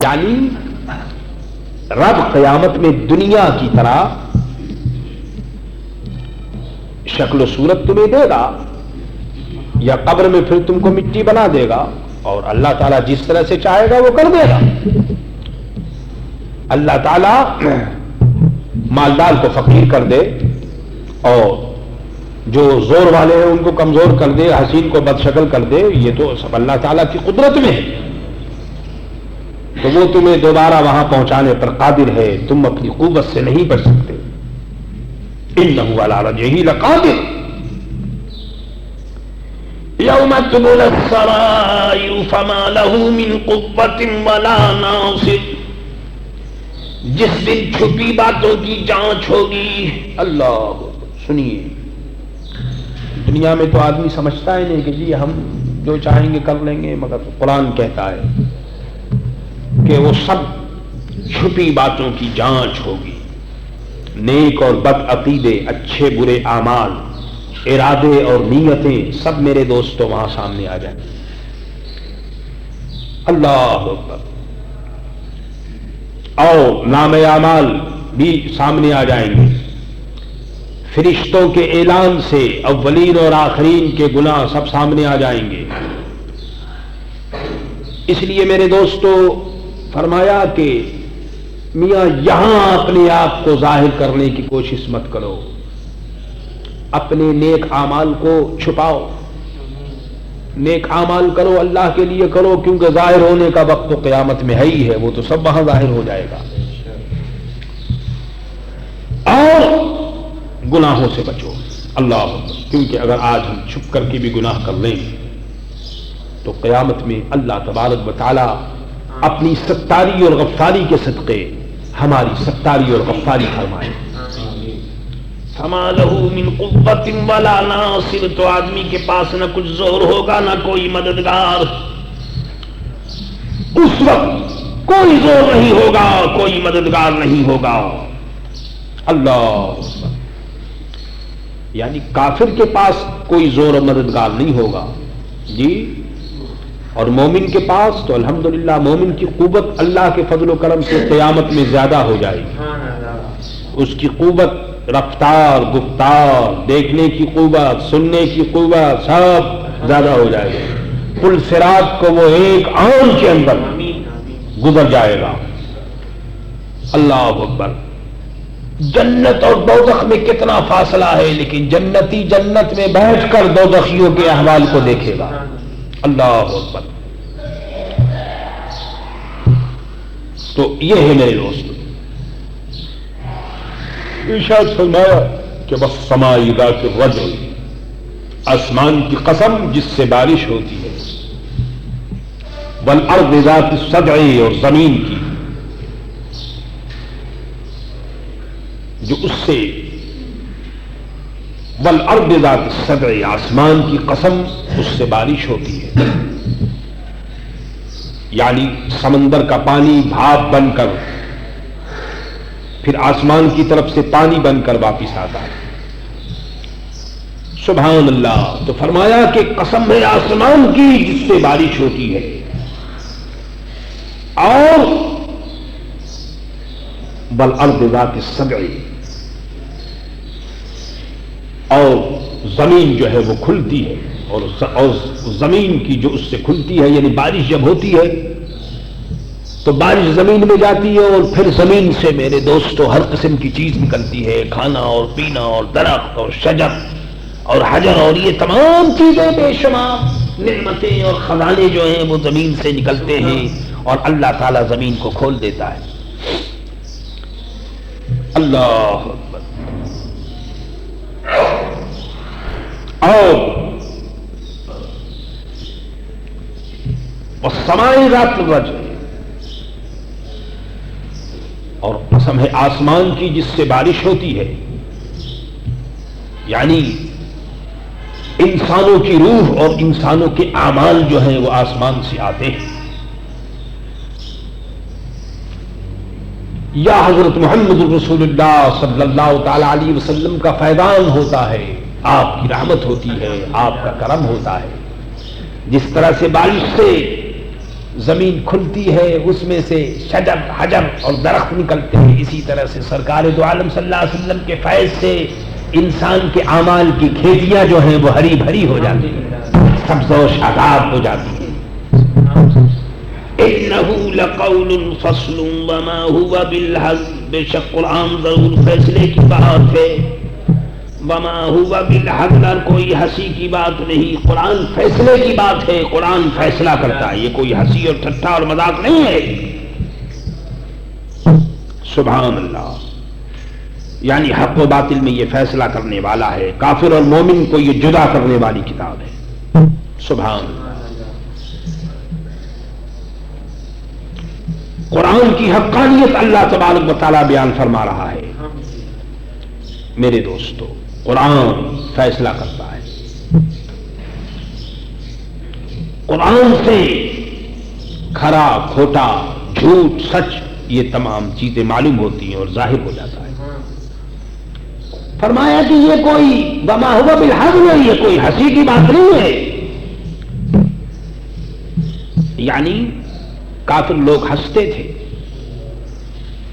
یعنی رب قیامت میں دنیا کی طرح شکل و صورت تمہیں دے گا، یا قبر میں پھر تم کو مٹی بنا دے گا، اور اللہ تعالیٰ جس طرح سے چاہے گا وہ کر دے گا۔ اللہ تعالیٰ مالدار کو فقیر کر دے، اور جو زور والے ہیں ان کو کمزور کر دے، حسین کو بدشکل کر دے، یہ تو سب اللہ تعالیٰ کی قدرت میں ہے، تو وہ تمہیں دوبارہ وہاں پہنچانے پر قادر ہے، تم اپنی قوت سے نہیں بچ سکتے۔ انہ علی رجعہ لقادر یوم تبلی السرائر فما له من قوۃ ولا ناصر، جس دن چھپی باتوں کی جانچ ہوگی۔ اللہ سنیے، دنیا میں تو آدمی سمجھتا ہے نہیں کہ جی ہم جو چاہیں گے کر لیں گے، مگر قرآن کہتا ہے کہ وہ سب چھپی باتوں کی جانچ ہوگی۔ نیک اور بد عقیدے، اچھے برے اعمال، ارادے اور نیتیں سب میرے دوستوں وہاں سامنے آ جائیں۔ اللہ اکبر۔ اور نام اعمال بھی سامنے آ جائیں گے، فرشتوں کے اعلان سے اولین اور آخرین کے گناہ سب سامنے آ جائیں گے۔ اس لیے میرے دوستو فرمایا کہ میاں یہاں اپنے آپ کو ظاہر کرنے کی کوشش مت کرو، اپنے نیک اعمال کو چھپاؤ، نیک اعمال کرو، اللہ کے لیے کرو، کیونکہ ظاہر ہونے کا وقت تو قیامت میں ہے ہی ہے، وہ تو سب وہاں ظاہر ہو جائے گا۔ اور گناہوں سے بچو، اللہ، کیونکہ اگر آج ہم چھپ کر کے بھی گناہ کر لیں تو قیامت میں اللہ تبارک و تعالی اپنی ستاری اور غفاری کے صدقے ہماری ستاری اور غفاری فرمائے۔ فما له من قوۃ ولا ناصر، تو آدمی کے پاس نہ کچھ زور ہوگا نہ کوئی مددگار، اس وقت کوئی زور نہیں ہوگا، کوئی مددگار نہیں ہوگا۔ اللہ، یعنی کافر کے پاس کوئی زور و مددگار نہیں ہوگا جی، اور مومن کے پاس تو الحمدللہ مومن کی قوت اللہ کے فضل و کرم سے قیامت میں زیادہ ہو جائے گی۔ اس کی قوت، رفتار، گفتار، دیکھنے کی قوت، سننے کی قوت سب زیادہ ہو جائے گا۔ پل صراط کو وہ ایک آن کے اندر گزر جائے گا۔ اللہ اکبر۔ جنت اور دوزخ میں کتنا فاصلہ ہے، لیکن جنتی جنت میں بیٹھ کر دوزخیوں کے احوال کو دیکھے گا۔ اللہ اکبر۔ تو یہ ہے میرے دوست، ارشاد فرمایا کہ والسماء ذات الرجع، آسمان کی قسم جس سے بارش ہوتی ہے، والارض ذات الصدع، اور زمین کی جو اس سے، والارض ذات الصدع، آسمان کی قسم اس سے بارش ہوتی ہے، یعنی سمندر کا پانی بھاپ بن کر پھر آسمان کی طرف سے پانی بن کر واپس آتا ہے۔ سبحان اللہ۔ تو فرمایا کہ قسم ہے آسمان کی جس سے بارش ہوتی ہے، اور والارض ذات الصدع، اور زمین جو ہے وہ کھلتی ہے، اور زمین کی جو اس سے کھلتی ہے، یعنی بارش جب ہوتی ہے تو بارش زمین میں جاتی ہے، اور پھر زمین سے میرے دوستو ہر قسم کی چیز نکلتی ہے، کھانا اور پینا اور درخت اور شجر اور حجر، اور یہ تمام چیزیں بے شمار نعمتیں اور خزانے جو ہیں وہ زمین سے نکلتے ہیں، اور اللہ تعالیٰ زمین کو کھول دیتا ہے۔ اللہ اکبر۔ اور والسماء ذات الرجع، اور قسم ہے آسمان کی جس سے بارش ہوتی ہے، یعنی انسانوں کی روح اور انسانوں کے اعمال جو ہیں وہ آسمان سے آتے ہیں۔ یا حضرت محمد رسول اللہ صلی اللہ تعالی علیہ وسلم کا فیضان ہوتا ہے، آپ کی رحمت ہوتی ہے، آپ کا کرم ہوتا ہے۔ جس طرح سے بارش سے زمین کھلتی ہے، اس میں سے شجر حجر اور درخت نکلتے ہیں، اسی طرح سے سرکار دو عالم صلی اللہ علیہ وسلم کے فیض سے انسان کے اعمال کی کھیتیاں جو ہیں وہ ہری بھری ہو جاتی ہیں، سبز و شاداب ہو جاتی ہیں۔ انه لقول فصل وما هو بالهزل، بے شک قرآن ضرور فیصلے کی بات ہے، وما هو بالهزل، کوئی ہنسی کی بات نہیں، قرآن فیصلے کی بات ہے، قرآن فیصلہ کرتا ہے، یہ کوئی ہنسی اور ٹھٹھا اور مذاق نہیں ہے۔ سبحان اللہ، یعنی حق و باطل میں یہ فیصلہ کرنے والا ہے، کافر اور مومن کو یہ جدا کرنے والی کتاب ہے۔ سبحان اللہ، قرآن کی حقانیت اللہ تبارک و تعالیٰ بیان فرما رہا ہے۔ میرے دوستو، قرآن فیصلہ کرتا ہے، قرآن سے کھرا کھوٹا جھوٹ سچ یہ تمام چیزیں معلوم ہوتی ہیں اور ظاہر ہو جاتا ہے۔ فرمایا کہ یہ کوئی وما هو بالهزل ہے، یہ کوئی ہنسی کی بات نہیں ہے، یعنی کافر لوگ ہنستے تھے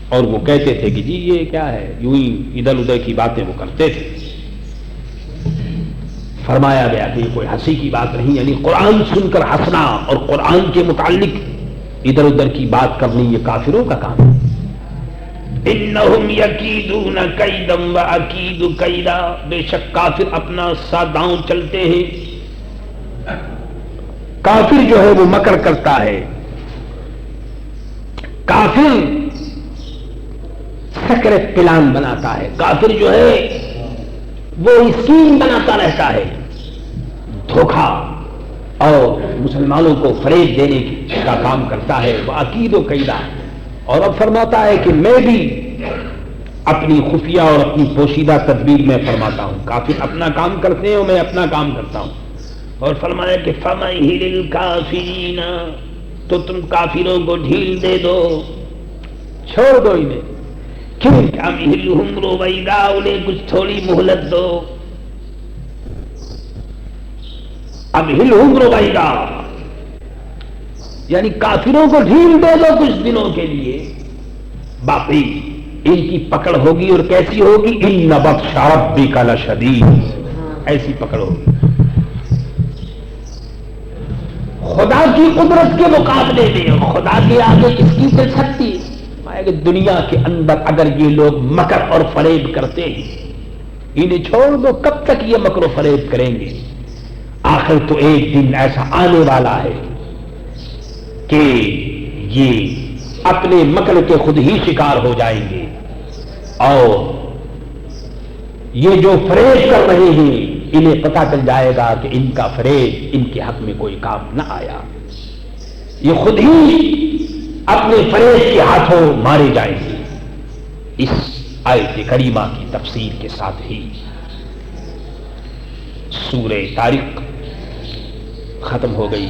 اور وہ کہتے تھے کہ جی یہ کیا ہے، یوں ہی ادھر ادھر کی باتیں وہ کرتے تھے۔ فرمایا گیا کہ یہ کوئی ہنسی کی بات نہیں، یعنی قرآن سن کر ہنسنا اور قرآن کے متعلق ادھر ادھر کی بات کرنی یہ کافروں کا کام ہے۔ انہم یکیدون کیدا واکید کیدا، بے شک کافر اپنا ساداؤں چلتے ہیں، کافر جو ہے وہ مکر کرتا ہے، کافر سیکرٹ پلان بناتا ہے، کافر جو ہے وہ اسکیم بناتا رہتا ہے، دھوکہ اور مسلمانوں کو فریب دینے کا کام کرتا ہے، وہ عقید و قیدہ، اور اب فرماتا ہے کہ میں بھی اپنی خفیہ اور اپنی پوشیدہ تدبیر میں فرماتا ہوں، کافر اپنا کام کرتے ہیں اور میں اپنا کام کرتا ہوں۔ اور فرمایا کہ فَمَهِّلِ الْكَافِرِينَ، تو تم کافروں کو ڈھیل دے دو، چھوڑ دو انہیں، کیوں امہلہم رویدا، انہیں کچھ تھوڑی مہلت دو، امہلہم رویدا، یعنی کافروں کو ڈھیل دے دو کچھ دنوں کے لیے، باقی ان کی پکڑ ہوگی، اور کیسی ہوگی؟ ان بطش ربک لشدید، ایسی پکڑ ہوگی۔ خدا کی قدرت کے مقابلے میں خدا کے آگے کس کی چل سکتی ہے؟ کہ دنیا کے اندر اگر یہ لوگ مکر اور فریب کرتے ہیں، انہیں چھوڑ دو، کب تک یہ مکر و فریب کریں گے؟ آخر تو ایک دن ایسا آنے والا ہے کہ یہ اپنے مکر کے خود ہی شکار ہو جائیں گے، اور یہ جو فریب کر رہے ہیں انہیں پتہ چل جائے گا کہ ان کا فریب ان کے حق میں کوئی کام نہ آیا، یہ خود ہی اپنے فریب کے ہاتھوں مارے جائیں گے۔ اس آیت کریمہ کی تفسیر کے ساتھ ہی سورہ طارق ختم ہو گئی۔